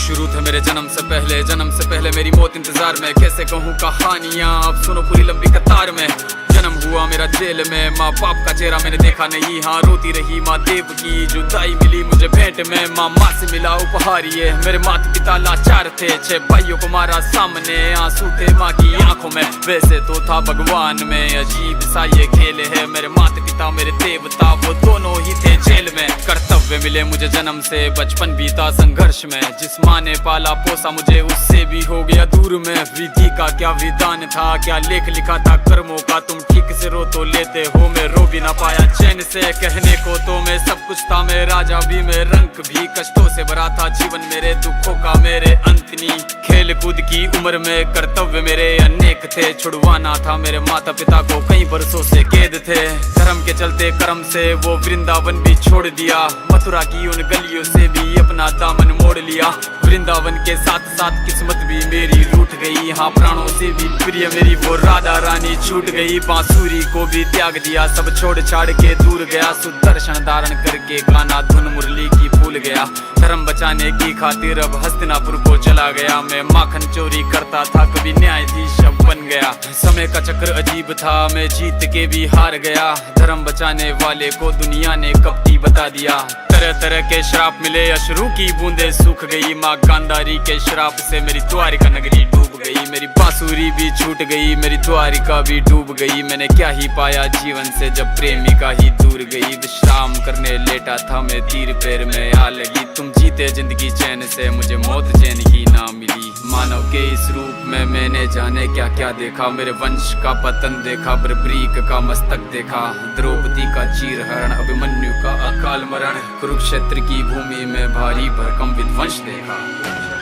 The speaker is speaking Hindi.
शुरू थे मेरे जन्म से पहले मेरी मौत इंतजार में। कैसे कहूँ कहानियाँ, अब सुनो पूरी लंबी कतार में। जन्म हुआ मेरा जेल में, माँ बाप का चेहरा मैंने देखा नहीं। हाँ रोती रही माँ देव की जुदाई मिली मुझे भेंट में। माँ से मिला उपहार ये, मेरे माता पिता लाचार थे। 6 भाइयों को मारा सामने, आंसू थे माँ की आंखों में। वैसे तो था भगवान में, अजीब सा ये खेल है। मेरे माता पिता मेरे देवता, वो दोनों ही थे जेल में। कर्तव्य मिले मुझे जन्म से, बचपन बीता संघर्ष में। जिस माँ ने पाला पोसा मुझे, उससे भी हो गया दूर में। विधि का क्या विधान था, क्या लेख लिखा था कर्मों का। तुम ठीक से रो तो लेते हो, मैं रो भी ना पाया चैन से। कहने को तो मैं सब कुछ था, मैं राजा भी, मैं रंक भी। कष्टों से भरा था जीवन मेरे, दुखों का मेरे अंत नहीं। खेल कूद की उम्र में कर्तव्य मेरे अनेक थे। छुड़वाना था मेरे माता पिता को, कई बरसों से कैद थे। धर्म के चलते कर्म से वो वृंदावन भी छोड़ दिया। मथुरा की उन गलियों से भी अपना दामन मोड़ लिया। वृंदावन के साथ साथ किस्मत भी मेरी रूठ गई। हाँ प्राणों से भी प्रिय मेरी वो राधा रानी छूट गई। बांसुरी को भी त्याग दिया, सब छोड़ छाड़ के दूर गया। सुदर्शन धारण करके गाना धुन मुरली की भूल गया। धर्म बचाने की खातिर अब हस्तिनापुर को चला गया। मैं माखन चोरी करता था, कभी न्यायाधीश अब बन गया। समय का चक्र अजीब था, मैं जीत के भी हार गया। धर्म बचाने वाले को दुनिया ने कपटी बता दिया। तरह तरह के श्राप मिले, अश्रु की बूंदे सूख गई। माँ गांधारी के श्राप से मेरी द्वारिका नगरी डूब गई। मेरी बांसुरी भी छूट गई, मेरी द्वारिका भी डूब गई। मैंने क्या ही पाया जीवन से जब प्रेमिका ही दूर गई। विश्राम करने लेटा था मैं, तीर पैर में आ लगी। तुम जीते जिंदगी चैन से, मुझे मौत चैन की ना मिली। मानव के इस रूप में मैंने जाने क्या क्या देखा। मेरे वंश का पतन देखा, बर्बरीक का मस्तक देखा। द्रौपदी का चीरहरण, अभिमन्यु का अकाल मरण। कुरुक्षेत्र की भूमि में भारी भरकम विध्वंस देखा।